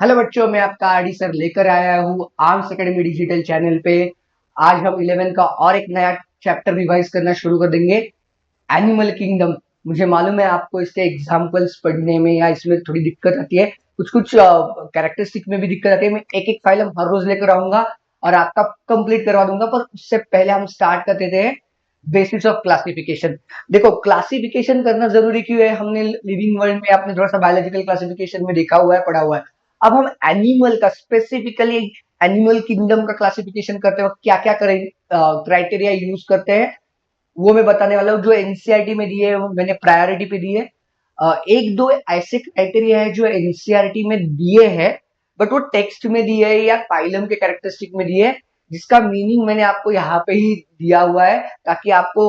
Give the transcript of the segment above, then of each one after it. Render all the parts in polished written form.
Hello बच्चों, मैं आपका आरडी सर लेकर आया हूँ आर्म्स एकेडमी डिजिटल चैनल पे। आज हम 11 का और एक नया चैप्टर रिवाइज करना शुरू कर देंगे, एनिमल किंगडम। मुझे मालूम है आपको इसके एग्जाम्पल्स पढ़ने में या इसमें थोड़ी दिक्कत आती है, कुछ कुछ कैरेक्टरिस्टिक में भी दिक्कत आती है। मैं एक एक फाइल हम हर रोज लेकर आऊंगा और आपका कंप्लीट करवा दूंगा, पर उससे पहले हम स्टार्ट करते थे बेसिस ऑफ क्लासिफिकेशन। देखो, क्लासिफिकेशन करना जरूरी क्यों है? हमने लिविंग वर्ल्ड में आपने थोड़ा सा बायोलॉजिकल क्लासिफिकेशन में देखा हुआ है, पढ़ा हुआ है। अब हम एनिमल का, स्पेसिफिकली एनिमल किंगडम का क्लासिफिकेशन करते वक्त क्या क्या करें, क्राइटेरिया यूज करते हैं, वो मैं बताने वाला हूँ। जो एनसीईआरटी में दिए वो मैंने प्रायोरिटी पे दिए। एक दो ऐसे क्राइटेरिया है जो एनसीईआरटी में दिए हैं, बट वो टेक्स्ट में दिए है या फाइलम के कैरेक्टरिस्टिक में दिए है, जिसका मीनिंग मैंने आपको यहाँ पे ही दिया हुआ है ताकि आपको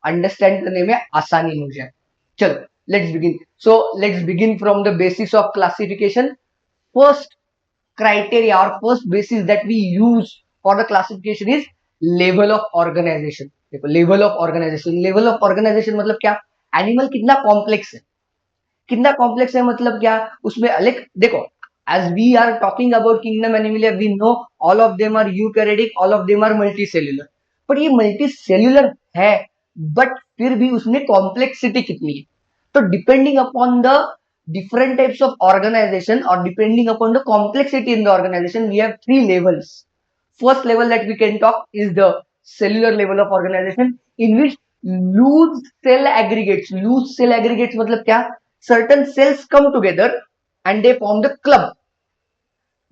अंडरस्टैंड करने में आसानी हो जाए। चलो, let's begin. So let's begin from the basis of classification. First criteria or first basis that we use for the classification is level of organization। देखो, लेवल ऑफ ऑर्गेनाइजेशन मतलब क्या? एनिमल कितना कॉम्प्लेक्स है, कितना कॉम्प्लेक्स है मतलब क्या? उसमें अलग देखो, as we are talking about kingdom animalia, we know all of them are eukaryotic, all of them are multicellular। पर ये multicellular है, बट फिर भी उसमें कॉम्प्लेक्सिटी कितनी है? तो depending upon the different types of organization or depending upon the complexity in the organization, we have three levels. First level that we can talk is the cellular level of organization, in which loose cell aggregates मतलब क्या? Certain cells come together and they form the club।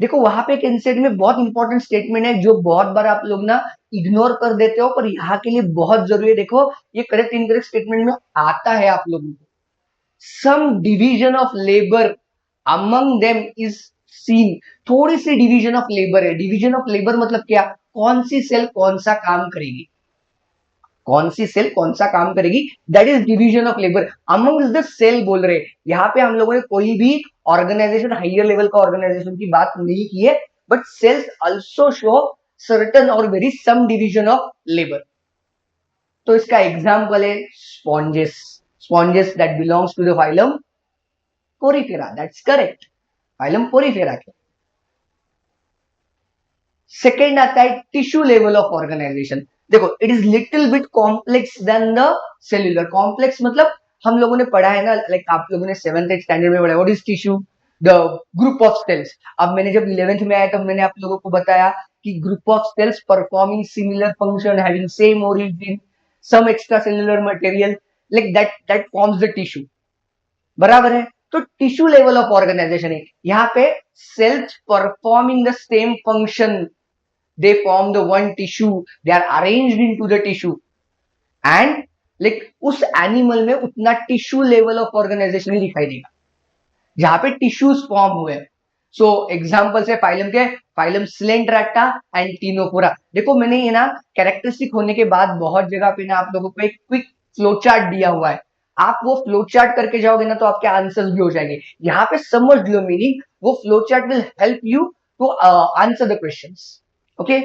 देखो, वहां पे एक इंसेट में बहुत important statement है जो बहुत बार आप लोग ना इग्नोर कर देते हो, पर यहाँ के लिए बहुत जरूरी है। देखो, ये करेक्ट इनकरेक्ट स्टेटमेंट में आता है आप लोगों को। some division of labor among them is seen। थोड़ी सी डिवीजन ऑफ लेबर है। डिवीजन ऑफ लेबर मतलब क्या? कौन सी सेल कौन सा काम करेगी, कौन सी सेल कौन सा काम करेगी, that is division of labour amongst the cell बोल रहे हैं। यहाँ पे हम लोगों ने कोई भी ऑर्गेनाइजेशन, हाइयर लेवल का ऑर्गेनाइजेशन की बात नहीं की है, but cells also show certain or very some division of labour. तो इसका एग्जाम्पल है sponges. Sponges that belongs to the phylum Porifera. That's correct, phylum Porifera के। सेकेंड आता है टिश्यू लेवल ऑफ ऑर्गेनाइजेशन। देखो, it is little bit complex than the cellular. Complex मतलब हम लोगों ने पढ़ा है ना, लाइक आप लोगों ने 7th स्टैंडर्ड में पढ़ा, what is tissue? The group of cells. अब मैंने जब 11th में आया तब मैंने आप लोगों को बताया कि group of cells performing similar function, having same origin, some extra cellular material, like that forms the tissue. बराबर है? तो टिश्यू लेवल ऑफ ऑर्गेनाइजेशन है यहाँ पे। Cells performing the same function, they form the one tissue, they are arranged into the tissue, and like उस animal में उतना tissue level of organisation ही दिखाई देगा जहां पे टिश्यूज फॉर्म हुए। सो एग्जांपल्स है फाइलम के, फाइलम स्लेंट्रेक्टा एंड टिनोफोरा। देखो, मैंने ये ना कैरेक्टरिस्टिक होने के बाद बहुत जगह पे ना आप लोगों को एक क्विक फ्लो चार्ट दिया हुआ है। आप वो फ्लो चार्ट करके जाओगे ना तो आपके आंसर्स भी हो जाएंगे। यहाँ पे समझ लो मीनिंग, वो flow chart will help you to answer the questions. Okay,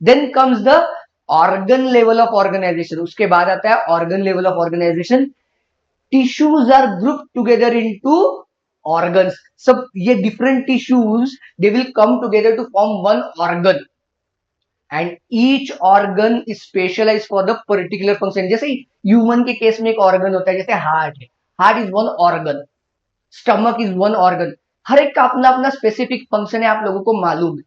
then comes the organ level of organisation. उसके बाद आता है organ level of organisation. Tissues are group together into organs. सब ये different tissues, they will come together to form one organ, and each organ is specialise for the particular function. जैसे human के case में एक organ होता है, जैसे heart है, heart is one organ, stomach is one organ. हर एक का अपना अपना स्पेसिफिक फंक्शन है, आप लोगों को मालूम है।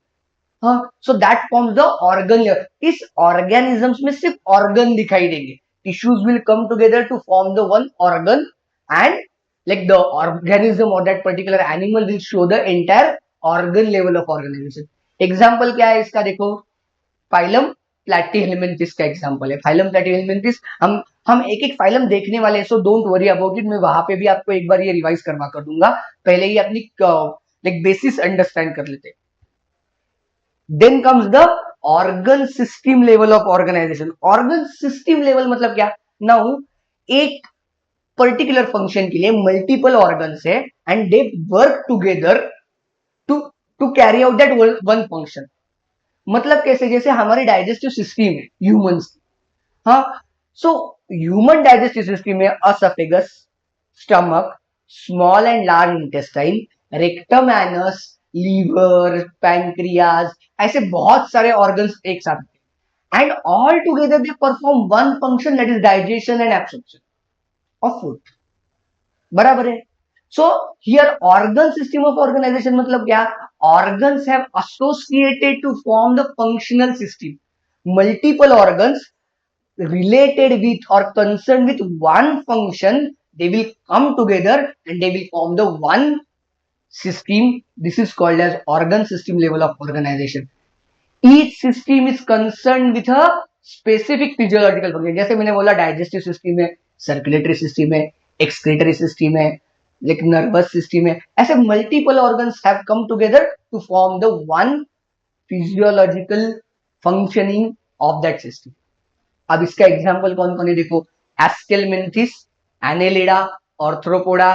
हाँ, so that forms the organ level. इस ऑर्गेनिजम्स में सिर्फ ऑर्गन दिखाई देंगे। Tissues will come together to form the one organ, and like the organism or that particular animal will show the entire organ level of organization। Example क्या है इसका? देखो, phylum प्लैटीहेलमिन्थिस का एग्जाम्पल है। फाइलम प्लैटीहेलमिन्थिस हम एक एक फाइलम देखने वाले हैं, so don't worry about it. मैं वहां पे भी आपको एक बार ये रिवाइज करवा कर दूंगा, पहले ही अपनी लाइक बेसिस अंडरस्टैंड कर लेते। Then comes the organ system level of organisation. Organ system level मतलब क्या? नाउ एक पर्टिकुलर फंक्शन के लिए मल्टीपल ऑर्गन्स है, and they work together to to carry out that one function. मतलब कैसे? जैसे हमारी डाइजेस्टिव सिस्टम है ह्यूमंस की। हाँ, सो ह्यूमन डाइजेस्टिव सिस्टम में oesophagus, stomach, small and large intestine, rectum, anus, liver, pancreas, ऐसे बहुत सारे ऑर्गन्स एक साथ and all together they perform one function that is digestion and absorption of food. बराबर है। So here organ system of organization मतलब क्या? Organs have associated to form the functional system. Multiple organs related with or concerned with one function, they will come together and they will form the one system. This is called as organ system level of organization. Each system is concerned with a specific physiological function. जैसे मैंने बोला digestive system है, circulatory system है, excretory system है, like nervous system है, ऐसे multiple organs have come together to form the one physiological functioning of that system. अब इसका एग्जाम्पल कौन कौन है देखो, Aschelminthes, Annelida, Arthropoda,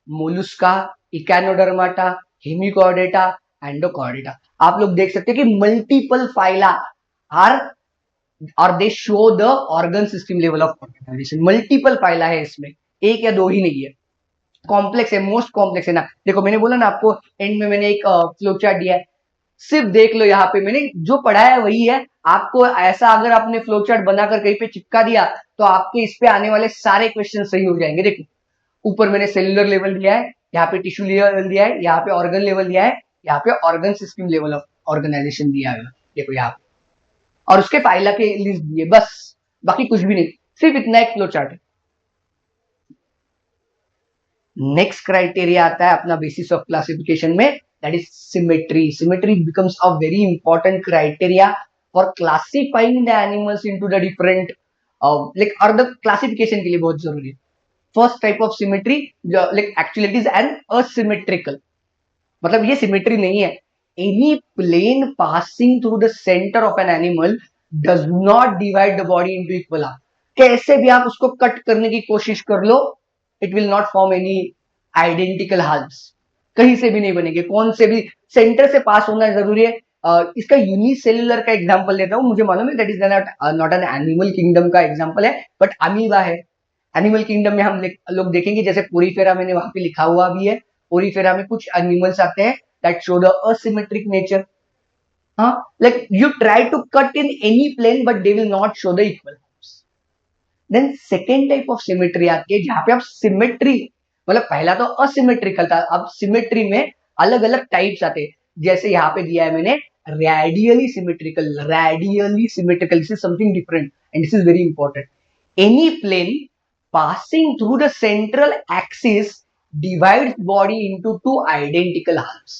Mollusca, Echinodermata, Hemichordata, and Chordata. आप लोग देख सकते हैं कि मल्टीपल फाइला आर और they show the organ system level of organisation. Multiple phyla है इसमें, एक या दो ही नहीं है, कॉम्प्लेक्स है, मोस्ट कॉम्प्लेक्स है ना। देखो मैंने बोला ना आपको एंड में मैंने एक फ्लो चार्ट दिया है, सिर्फ देख लो यहाँ पे मैंने जो पढ़ाया है वही है। आपको ऐसा अगर आपने फ्लो चार्ट बनाकर कहीं पे चिपका दिया तो आपके इस पे आने वाले सारे क्वेश्चन सही हो जाएंगे। देखो ऊपर मैंने सेलुलर लेवल दिया है, यहाँ पे टिश्यू लेवल दिया है, यहाँ पे ऑर्गन लेवल दिया है, यहाँ पे organ system level of organisation दिया है। देखो यहाँ पे और उसके फाइला के लिस्ट दिए, बस बाकी कुछ भी नहीं, सिर्फ इतना एक फ्लो चार्ट है। नेक्स्ट क्राइटेरिया आता है अपना बेसिस ऑफ क्लासिफिकेशन में, that is symmetry. Symmetry becomes a very important criteria for classifying the animals into the different like और the classification के लिए बहुत जरूरी है। First type of symmetry like actually it is an asymmetrical, मतलब ये symmetry नहीं है। Any plane passing through the centre of an animal does not divide the body into equal half. कैसे भी आप उसको कट करने की कोशिश कर लो, it will not form any identical halves, कहीं से भी नहीं बनेंगे, कौन से भी सेंटर से पास होना जरूरी है। इसका यूनिसेल्युलर का एग्जांपल लेता हूं, मुझे मालूम है that is not an animal kingdom का एग्जांपल है, बट अमीबा है। एनिमल किंगडम में हम लोग देखेंगे, जैसे पोरीफेरा मैंने वहां पे लिखा हुआ भी है, पोरीफेरा में कुछ एनिमल्स आते हैं that show the asymmetric nature. हाँ, like you try to cut in any plane but they will not show the equal. Then second type of symmetry आती है जहां पे आप सिमेट्री, मतलब पहला तो असिमेट्रिकल था, अब सिमेट्री में अलग अलग टाइप्स आते हैं। जैसे यहाँ पे दिया है मैंने radially symmetrical, radially symmetrical, this is something different and this is very important. Any plane passing through the central axis divides body into two identical halves.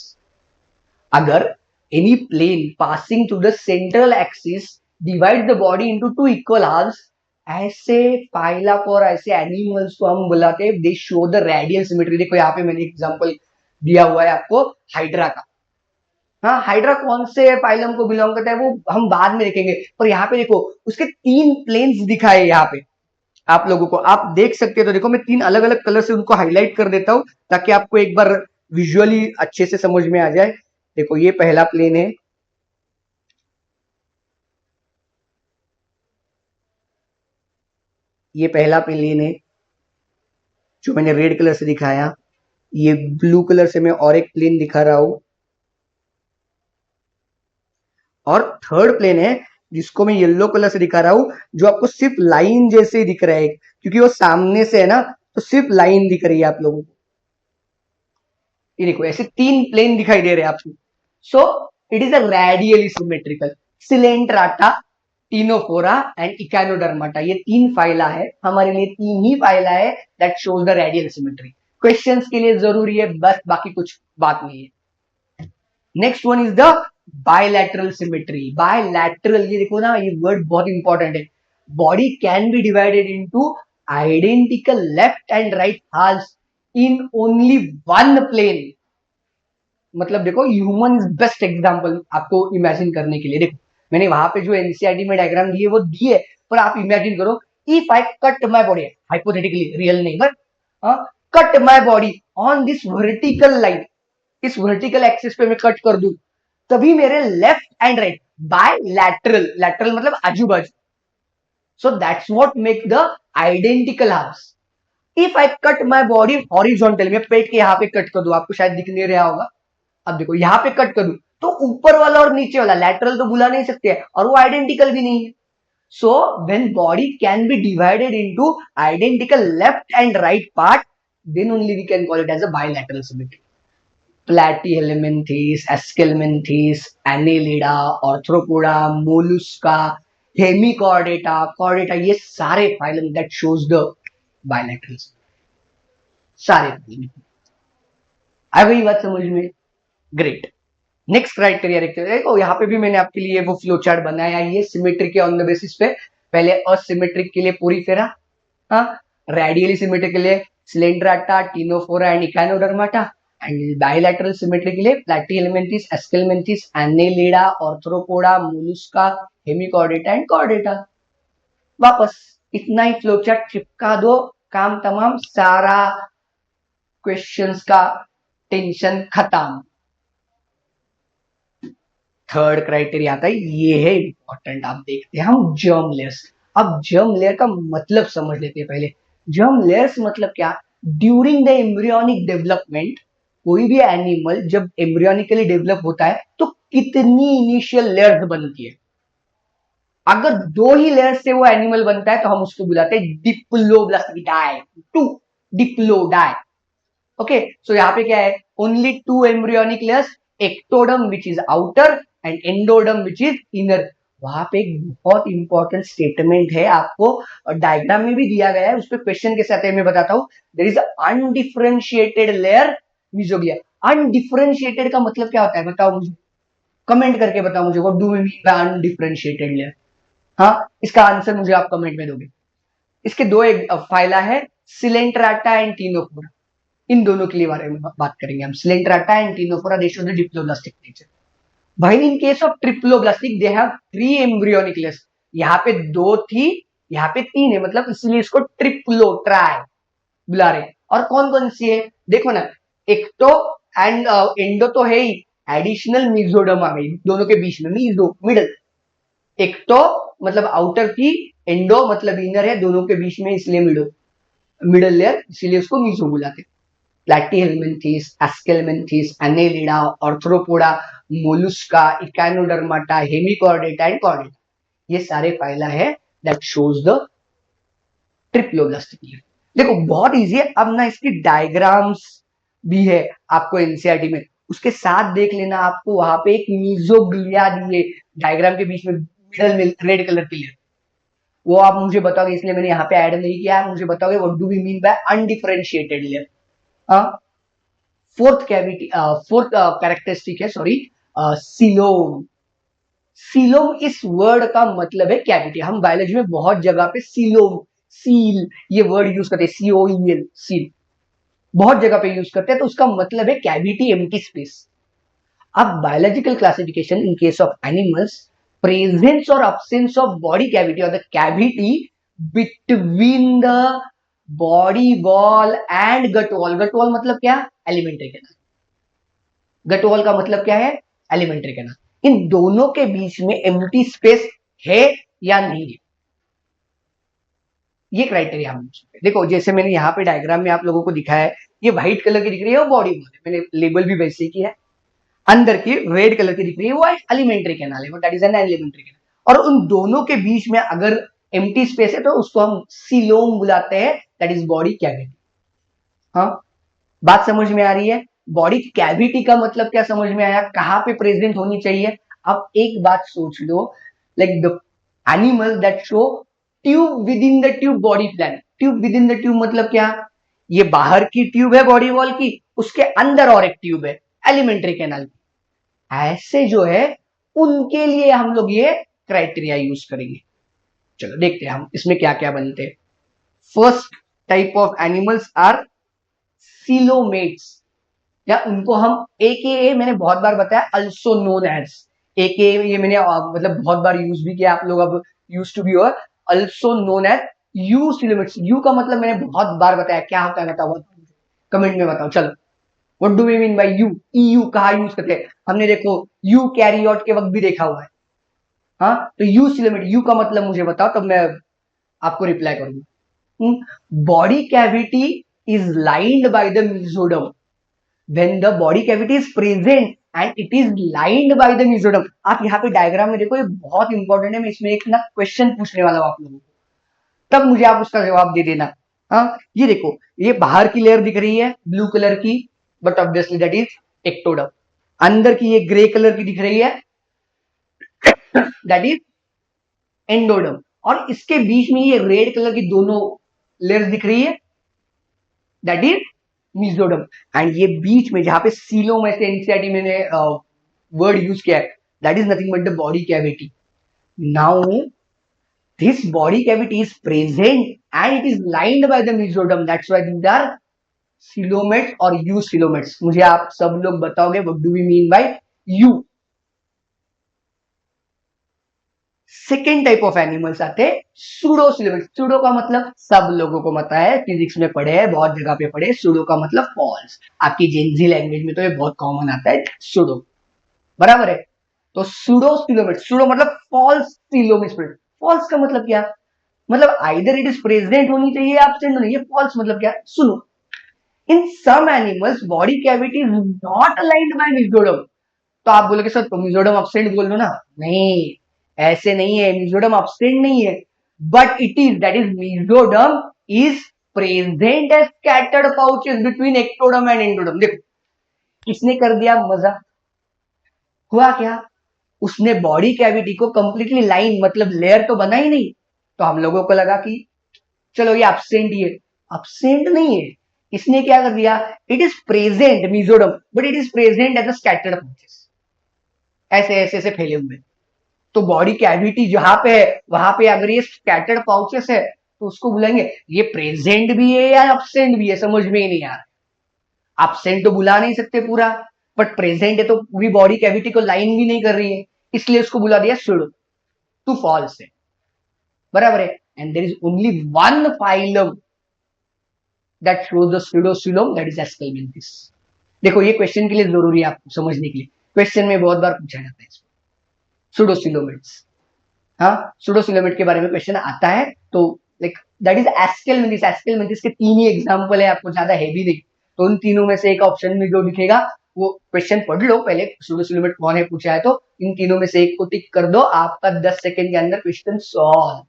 अगर any plane passing through the central axis divides the body into two equal halves, ऐसे phyla और ऐसे animals को हम बुलाते हैं they show the radial symmetry. देखो यहाँ पे मैंने एग्जांपल दिया हुआ है आपको हाइड्रा का। हाँ, हाइड्रा कौन से फाइलम को बिलोंग करता है वो हम बाद में देखेंगे, पर यहाँ पे देखो उसके तीन प्लेन्स दिखाए यहाँ पे आप लोगों को, आप देख सकते हो। तो देखो मैं तीन अलग अलग कलर से उनको हाईलाइट कर देता हूं ताकि आपको एक बार विजुअली अच्छे से समझ में आ जाए। देखो ये पहला प्लेन है, ये पहला प्लेन है जो मैंने रेड कलर से दिखाया, ये ब्लू कलर से मैं और एक प्लेन दिखा रहा हूं, और थर्ड प्लेन है जिसको मैं येलो कलर से दिखा रहा हूं, जो आपको सिर्फ लाइन जैसे दिख रहा है क्योंकि वो सामने से है ना, तो सिर्फ लाइन दिख रही है आप लोगों को। ये देखो ऐसे तीन प्लेन दिखाई दे रहे हैं आपको। So it is a radially symmetrical. Coelenterata, Ctenophora and Echinodermata, ये तीन फाइला है हमारे लिए, तीन ही फाइला है that shows the radial symmetry. Questions के लिए जरूरी है बस, बाकी कुछ बात नहीं है। Next one is the bilateral symmetry. Bilateral, ये देखो ना, ये वर्ड बहुत इंपॉर्टेंट है। Body can be divided into identical left and right halves in only one plane. मतलब देखो ह्यूमन इज बेस्ट एग्जांपल आपको इमेजिन करने के लिए। देखो मैंने वहां पे जो एनसीईआरटी में डायग्राम दिए वो दिए, पर आप इमेजिन करो if I cut my body, hypothetically, real नहीं but cut my body on this vertical line, इस वर्टिकल एक्सिस पे मैं कट कर दूं, तभी मेरे left and right bilateral, lateral मतलब आजू बाजू, so that's what make the identical halves. If I cut my body horizontal, मैं पेट के यहाँ पे कट कर दूं, आपको शायद दिख नहीं रहा होगा, अब देखो यहाँ पे कट करूं तो ऊपर वाला और नीचे वाला लैटरल तो बुला नहीं सकते और वो आइडेंटिकल भी नहीं है. So when body can be divided into identical left and right part, then only we can call it as a bilateral symmetry. Platyhelminthes, Aschelminthes, Annelida, Arthropoda, Mollusca, Hemichordata, Chordata, ये सारे phylum that shows the bilaterals. सारे phylum. आ गई बात समझ में? Great. Next criteria देखते हैं. देखो यहाँ पे भी मैंने आपके लिए वो फ्लो चार्ट बनाया. ये सिमेट्रिक के ऑन द बेसिस पे पहले असिमेट्रिक के लिए पूरी फेरा, हाँ, रेडियली सिमेट्रिक के लिए Coelenterata, Ctenophora and Echinodermata, and bilateral symmetric के लिए Platyhelminthes, Aschelminthes, Annelida, Arthropoda, Mollusca, Hemichordata and Chordata. वापस इतना ही फ्लो चार्ट चिपका दो, काम तमाम, सारा क्वेश्चंस का टेंशन खत्म. थर्ड क्राइटेरिया आता है, ये है इंपॉर्टेंट. आप देखते हैं हम जर्म लेयर्स. अब जर्म लेयर का मतलब समझ लेते हैं पहले. जर्म लेयर्स मतलब क्या? ड्यूरिंग द एम्ब्रियोनिक डेवलपमेंट, कोई भी एनिमल जब एम्ब्रियोनिकली डेवलप होता है तो कितनी इनिशियल लेयर्स बनती है. अगर 2 ही लेयर से वो एनिमल बनता है तो हम उसको बुलाते हैं डिप्लोब्लास्टिडाई. 2 डिप्लोडाई. ओके, सो यहाँ पे क्या है? Only 2 embryonic layers, ectoderm which is outer and एंडोडम which is inner. वहां पे एक बहुत इंपॉर्टेंट स्टेटमेंट है, आपको डायग्राम में भी दिया गया है, उस पर क्वेश्चन के साथ मैं बताता हूं. There is undifferentiated layer mesoglea. Undifferentiated का मतलब क्या होता है बताओ मुझे, कमेंट करके बताओ मुझे. What do we mean by undifferentiated layer? हाँ, इसका आंसर मुझे आप कमेंट में दोगे. इसके 2 फाइला है, सिलेंट्राटा एंड टिनोफोरा. इन दोनों के लिए बारे में बात करेंगे हम. Coelenterata and Ctenophora, they show the diploblastic nature. भाई in case of triploblastic they have 3 embryonic layers. यहाँ पे 2 थी, यहाँ पे 3 है, मतलब इसलिए इसको ट्रिप्लो ट्राई बुला रहे. और कौन कौन सी है देखो ना, एक्टो एंड एंडो तो है ही, एडिशनल मीजोडर्म आ गई दोनों के बीच में. मीजो मिडल, एक्टो मतलब आउटर थी, एंडो मतलब इनर है, दोनों के बीच में, इसलिए मिडल लेयर, इसलिए उसको मीजो बुलाते. Platyhelminthes, Aschelminthes, Annelida, Arthropoda, Mollusca, Echinodermata, Hemichordata and Chordata, ये सारे फाइला है that shows the triploblastic layer. देखो बहुत इजी है. अब ना इसकी डायग्राम्स भी है आपको एनसीईआरटी में, उसके साथ देख लेना. आपको वहां पे एक मीजोग्लिया दिए डायग्राम के बीच में, मिडल में रेड कलर की लेयर, वो आप मुझे बताओगे, इसलिए मैंने यहाँ पे ऐड नहीं किया. मुझे बताओगे what do we mean by undifferentiated layer. Fourth cavity, fourth characteristic है, सॉरी, सीलोम. सीलोम इस वर्ड का मतलब है कैविटी. हम बायोलॉजी में बहुत जगह पे सीलोम, सील, ये वर्ड यूज करते हैं, COEL, सील, बहुत जगह पे यूज करते हैं. तो उसका मतलब है कैविटी, एम्प्टी स्पेस. अब biological classification in case of animals, presence और absence ऑफ बॉडी कैविटी और the cavity between the body wall and gut wall. Gut wall मतलब क्या? Alimentary canal. गट वॉल का मतलब क्या है? Alimentary canal. इन दोनों के बीच में एम्प्टी स्पेस है या नहीं है, ये क्राइटेरिया हम देखो. जैसे मैंने यहाँ पे डायग्राम में आप लोगों को दिखाया है, ये व्हाइट कलर की दिख रही है वो बॉडी वॉल है, मैंने लेबल भी वैसे ही किया है. अंदर की रेड कलर की दिख रही है वो एलिमेंट्री कैनाल है, that is an alimentary canal. और उन दोनों के बीच में अगर एम्प्टी स्पेस है तो उसको हम सीलोम बुलाते हैं, दैट इज बॉडी कैविटी. हाँ, बात समझ में आ रही है? बॉडी कैविटी का मतलब क्या समझ में आया, कहां पे प्रेजेंट होनी चाहिए. अब एक बात सोच लो, like the animal that show tube within the tube body plan. Tube within the tube मतलब क्या? ये बाहर की ट्यूब है बॉडी वॉल की, उसके अंदर और एक ट्यूब है एलिमेंट्री कैनाल. ऐसे जो है उनके लिए हम लोग ये क्राइटेरिया यूज करेंगे. चलो देखते हैं हम इसमें क्या क्या बनते हैं. First type of animals are coelomates, या उनको हम AKA, मैंने बहुत बार बताया, अल्सो नोन एज AKA, ये मैंने मतलब बहुत बार यूज भी किया, आप लोग अब यूज टू बी और also known as eu coelomates. Eu का मतलब मैंने बहुत बार बताया, क्या होता है बताओ, कमेंट में बताओ. चलो, what do we mean by eu? EU कहाँ यूज करते हैं? हमने देखो यू कैरियोट के वक्त भी देखा हुआ है. हाँ, तो यू सीलोमेट, यू का मतलब मुझे बताओ, तब मैं आपको रिप्लाई करूंगा. Body cavity is lined by the mesoderm. When the body cavity is present and it is lined by the mesoderm. आप यहाँ पे डायग्राम में देखो, ये बहुत इंपॉर्टेंट है, मैं इसमें एक ना क्वेश्चन पूछने वाला हूं आप लोगों को, तब मुझे आप उसका जवाब दे देना। हाँ, ये देखो, ये बाहर की लेयर दिख रही है ब्लू कलर की, but obviously that is ectoderm. अंदर की ये ग्रे कलर की दिख रही है, दैट इज एंडोडर्म। और इसके बीच में ये रेड कलर की दोनों लेयर्स दिख रही है, दैट इज मेसोडर्म। एंड ये बीच में जहां पे सीलोम ऐसे एनसीईआरटी मैंने वर्ड यूज किया है, that is nothing but the body cavity. Now this body cavity is present and it is lined by the mesoderm, that's why these are coelomates or eucoelomates। मुझे आप सब लोग बताओगे what do we mean by you। Second type of animals आते हैं pseudocoelomates. Pseudo का मतलब सब लोगों को पता है, फिजिक्स में पढ़े हैं, बहुत जगह पे पढ़े। सूडो का मतलब फॉल्स, आपकी जेनजी लैंग्वेज में तो ये बहुत कॉमन आता है सूडो, बराबर है। तो सूडोसिलोमेट्स, सूडो मतलब फॉल्स सिलोमेट्स। फॉल्स का मतलब क्या, मतलब आइदर इट इज प्रेजेंट होनी चाहिए, एब्सेंट होनी चाहिए। फॉल्स मतलब क्या, सुनो, in some animals body cavity is not aligned by mesoderm. तो आप बोलोगे सर तो मेसोडर्म एब्सेंट बोल दो ना, नहीं, ऐसे नहीं है, मेसोडर्म एब्सेंट नहीं है, but it is, that is mesoderm is present as scattered pouches between ectoderm and endoderm. देखो, किसने कर दिया मजा, हुआ क्या, उसने बॉडी कैविटी को कंप्लीटली लाइन, मतलब लेयर तो बना ही नहीं। तो हम लोगों को लगा कि चलो ये एब्सेंट ही है, एब्सेंट नहीं है। इसने क्या कर दिया, it is present mesoderm, but it is present as a scattered pouches, ऐसे ऐसे ऐसे फैले हुए। तो बॉडी कैविटी जहां पे है वहां पे अगर ये स्कैटर्ड पाउचेस है तो उसको बुलाएंगे ये प्रेजेंट भी है या एब्सेंट भी है, समझ में ही नहीं आ रहा। एब्सेंट तो बुला नहीं सकते पूरा, बट प्रेजेंट है तो पूरी बॉडी कैविटी को लाइन भी नहीं कर रही है, इसलिए उसको बुला दिया सूडो, टू फॉल्स है, बराबर है। And there is only one phylum that shows the pseudocoelom, that is aschelminthes. देखो, ये क्वेश्चन के लिए जरूरी है आपको समझने के लिए, क्वेश्चन में बहुत बार पूछा जाता है सूडोसिलोमेट्स। हाँ, सूडोसिलोमेट के बारे में क्वेश्चन आता है, तो like that is Aschelminthes. Aschelminthes के तीन ही एग्जांपल है, आपको ज्यादा हैवी नहीं, तो उन तीनों में से एक ऑप्शन में जो दिखेगा वो क्वेश्चन पढ़ लो पहले, सूडोसिलोमेट कौन है पूछा है तो इन तीनों में से एक को टिक कर दो, आपका 10 सेकंड के अंदर question solve,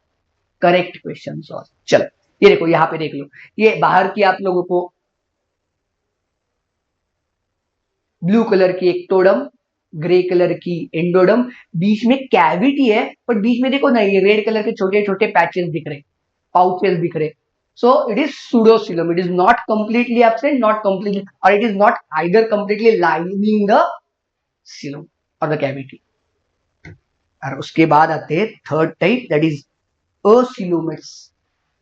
correct question solve. चलो, ये देखो, यहाँ पे देख लो, ये बाहर की आप लोगों को ब्लू कलर की एक्टोडर्म, ग्रे कलर की एंडोडर्म, बीच में कैविटी है, पर बीच में देखो ना ये रेड कलर के छोटे छोटे पैचेस दिख रहे, पाउचेस दिख रहे। So it is pseudocilum. It is not completely absent, not completely, or it is not either completely lining the coelom or the cavity. और उसके बाद आते हैं third type, that is acoelomates,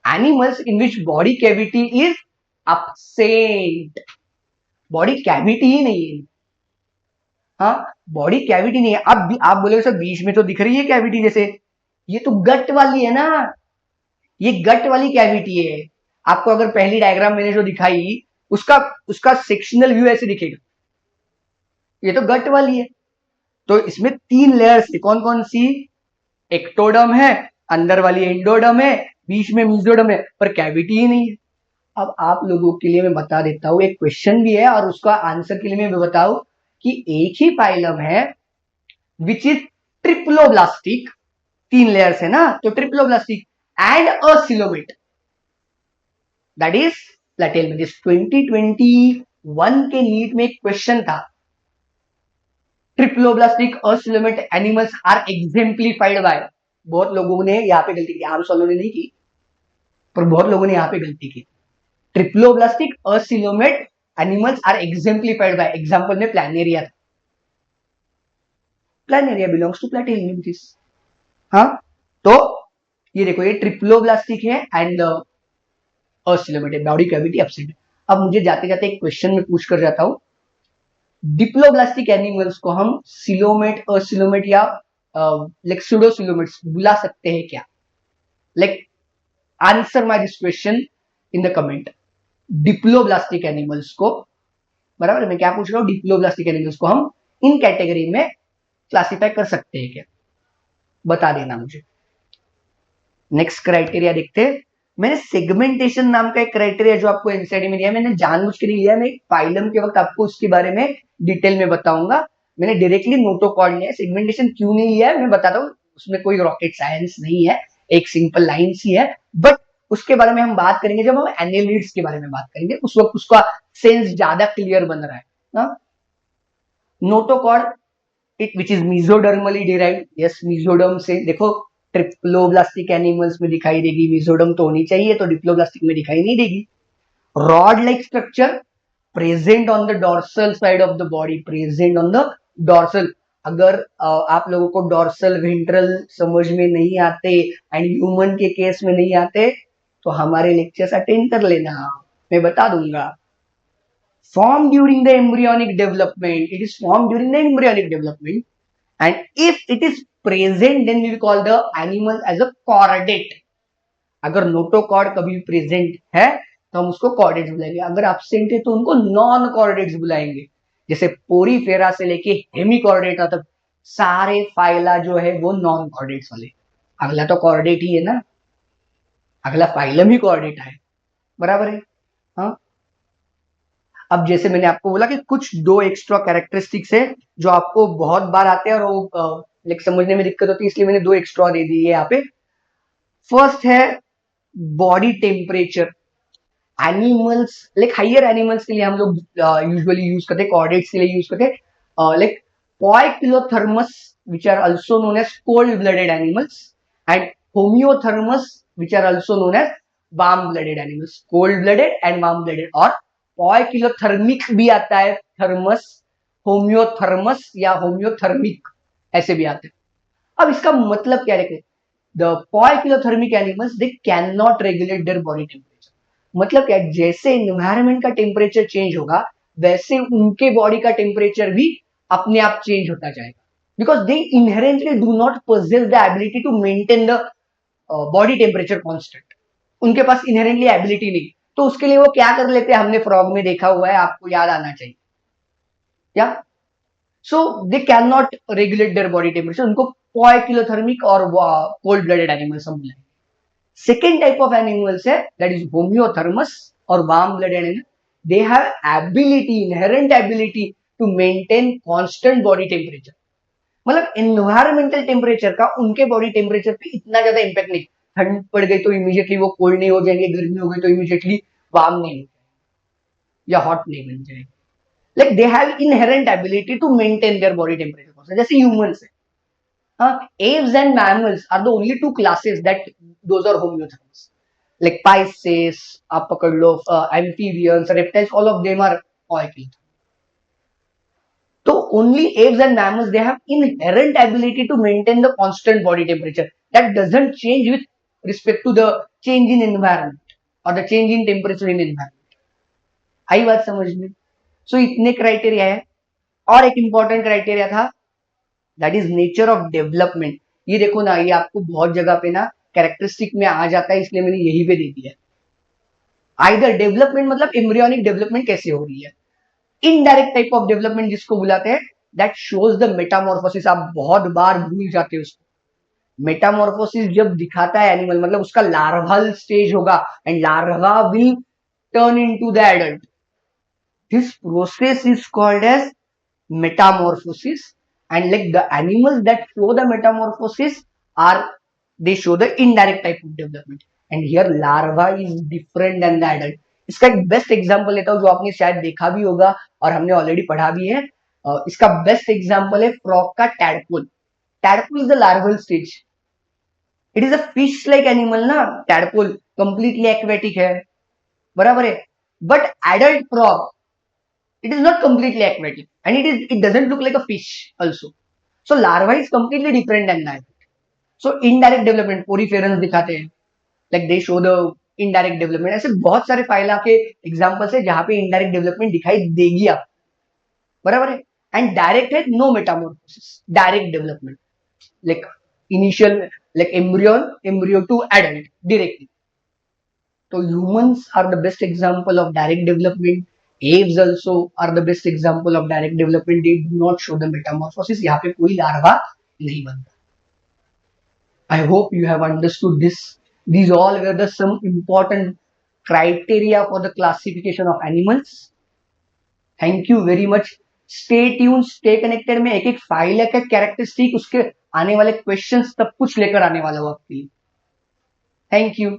animals in which body cavity is absent। Body cavity ही नहीं है, हाँ, body cavity नहीं है। अब आप बोलोगे सर बीच में तो दिख रही है कैविटी, जैसे ये तो गट वाली है ना, ये गट वाली कैविटी है। आपको अगर पहली डायग्राम मैंने जो दिखाई उसका उसका सेक्शनल व्यू ऐसे दिखेगा, ये तो गट वाली है। तो इसमें तीन लेयर्स है, कौन कौन सी, एक्टोडर्म है, अंदर वाली एंडोडर्म है, बीच में मेसोडर्म है, पर कैविटी ही नहीं है। अब आप लोगों के लिए मैं बता देता हूं, एक क्वेश्चन भी है और उसका आंसर के लिए मैं बताऊं कि एक ही फाइलम है विच इज ट्रिप्लोब्लास्टिक, तीन लेयर्स है ना, तो triploblastic and acoelomate, that is Platyhelminthes. 2021 के नीट में एक क्वेश्चन था, triploblastic acoelomate animals are exemplified by. बहुत लोगों ने यहाँ पे गलती की, आम सॉलों ने नहीं की, पर बहुत लोगों ने यहाँ पे गलती की। Triploblastic acoelomate animals are exemplified by, example में प्लानेरिया था, प्लानेरिया बिलोंग्स टू प्लेटेलमेंथिस। हाँ, तो ये देखो, ये ट्रिप्लोब्लास्टिक है एंड असिलोमेट है, बॉडी कैविटी एब्सेंट। अब मुझे जाते जाते एक क्वेश्चन में पूछ कर जाता हूं, डिप्लोब्लास्टिक एनिमल्स को हम सिलोमेट, असिलोमेट या लाइक सूडोसिलोमेट्स बुला सकते हैं क्या? Like answer my this question in the comment. Diploblastic animals को, बराबर, मैं क्या पूछ रहा हूं, डिप्लोब्लास्टिक एनिमल्स को हम इन कैटेगरी में क्लासिफाई कर सकते हैं क्या? बता देना मुझे। नेक्स्ट क्राइटेरिया देखते हैं, मैंने सेगमेंटेशन नाम का एक क्राइटेरिया जो आपको एनसीईआरटी में दिया, मैंने जानबूझ के नहीं लिया, मैं फाइलम के वक्त आपको उसके बारे में डिटेल में बताऊंगा। मैंने डायरेक्टली नोटोकॉर्ड लिया है। सेगमेंटेशन क्यों नहीं लिया है मैं बताता हूँ, उसमें कोई रॉकेट साइंस नहीं है, एक सिंपल लाइन ही है, बट उसके बारे में हम बात करेंगे जब हम एनालिड्स के बारे में बात करेंगे, उस वक्त उसका सेंस ज्यादा क्लियर बन रहा है। Notochord it which is mesodermally derived, yes mesoderm से, देखो ट्रिप्लोब्लास्टिक एनिमल्स में दिखाई देगी, मीजोडर्म तो होनी चाहिए, तो डिप्लोब्लास्टिक में दिखाई नहीं देगी। Rod like structure present on the dorsal side of the body, present on the dorsal. अगर आप लोगों को डॉर्सल वेंट्रल समझ में नहीं आते एंड ह्यूमन के केस में नहीं आते तो हमारे लेक्चर्स अटेंड कर लेना, मैं बता दूंगा। Formed during the embryonic development, it is formed during the embryonic development, and if it is present then we will call the animal as a chordate. अगर नोटोकॉर्ड कभी प्रेजेंट है तो हम उसको कॉर्डेट्स बुलाएंगे, अगर एब्सेंट है तो उनको नॉन कॉर्डेट्स बुलाएंगे। जैसे पोरीफेरा से लेके हेमिकॉर्डेटा तक सारे फाइला जो है वो नॉन कॉर्डेट्स वाले। अगला तो कॉर्डेट ही है ना, अगला फाइलम ही कॉर्डेट है, बराबर है। हाँ, अब जैसे मैंने आपको बोला कि कुछ दो एक्स्ट्रा कैरेक्टरिस्टिक्स है जो आपको बहुत बार आते हैं और वो लाइक समझने में दिक्कत होती है, इसलिए मैंने दो एक्स्ट्रा दे दी है यहाँ पे। फर्स्ट है body temperature. Animals like higher animals के लिए हम लोग यूजुअली यूज करते हैं, कॉर्डेट्स के लिए यूज करते हैं like poikilothermous which are also known as cold blooded animals and homeothermous which are also known as warm blooded animals, cold blooded and warm blooded. और पोइकिलोथर्मिक भी आता है, थर्मस, होम्योथर्मस या होम्योथर्मिक ऐसे भी आते हैं। अब इसका मतलब क्या है, the poikilothermic animals they can not regulate their body temperature. मतलब क्या, जैसे एनवायरनमेंट का टेम्परेचर चेंज होगा वैसे उनके बॉडी का टेम्परेचर भी अपने आप चेंज होता जाएगा, because they inherently do not possess the ability to maintain the body temperature constant. उनके पास इनहेरेंटली एबिलिटी नहीं, तो उसके लिए वो क्या कर लेते हैं, हमने फ्रॉग में देखा हुआ है, आपको याद आना चाहिए क्या। So they can not regulate their body temperature, उनको पोइकिलोथर्मिक और कोल्ड ब्लडेड एनिमल्स हम बोलेंगे। सेकेंड टाइप ऑफ एनिमल्स है दैट इज होम्योथर्मस और warm blooded animal. They have ability, inherent ability to maintain constant body temperature. मतलब environmental temperature का उनके body temperature पे इतना ज्यादा इंपैक्ट नहीं, ठंड पड़ गई तो इमीडिएटली वो कोल्ड नहीं हो जाएंगे, गर्मी हो गई तो इमीडिएटली वार्म नहीं हो जाएंगे या हॉट नहीं बन जाएंगे। Like they have inherent ability to maintain their body temperature, जैसे ह्यूमंस है। Aves and mammals are the only two classes that those are homeotherms. Like Pisces, आप पकड़ लो, amphibians, reptiles, all of them are poikilotherms. So only aves and mammals, they have inherent ability to maintain the constant body temperature that doesn't change with respect to the change in environment or the change in temperature in environment. आई बात समझ में? सो इतने criteria है। और एक important criteria था that is nature of development. ये देखो ना, ये आपको बहुत जगह पे ना कैरेक्टरिस्टिक में आ जाता है, इसलिए मैंने यही पे दे दिया। आइदर डेवलपमेंट मतलब एम्ब्रियोनिक डेवलपमेंट कैसे हो रही है, इनडायरेक्ट टाइप ऑफ डेवलपमेंट जिसको बुलाते हैं दैट शोज द मेटामॉर्फोसिस। आप बहुत बार भूल जाते हो उसको। मेटामॉर्फोसिस जब दिखाता है एनिमल मतलब उसका लार्वल स्टेज होगा and larva will turn into the adult. This process is called as metamorphosis, and like the animals that show the metamorphosis are, they show the indirect type of development, and here larva is different than the adult. इसका एक best example लेता हूं जो आपने शायद देखा भी होगा और हमने ऑलरेडी पढ़ा भी है। इसका बेस्ट एग्जांपल है फ्रॉग का tadpole. Tadpole is the larval stage, it is a fish like animal ना। टैडपोल कंप्लीटली एक्वेटिक है, बराबर है, but adult frog it is not completely aquatic and it doesn't look like a fish also. So larva is completely different than that. So indirect development poriferans दिखाते हैं, like they show the indirect development। ऐसे बहुत सारे phyla के examples है जहां पे indirect development दिखाई देगी आप, बराबर है। एंड डायरेक्ट है no metamorphosis, direct development like initial, like embryo to adult directly। तो humans are the best example of direct development। Aves also are the best example of direct development, they do not show the metamorphosis, यहाँ पे कोई larva नहीं बनता। I hope you have understood this These all were the some important criteria for the classification of animals. Thank you very much. Stay tune, stay connected में एक एक file है, characteristic, उसके आने वाले क्वेश्चंस सब कुछ लेकर आने वाला हूं आपके लिए. Thank you.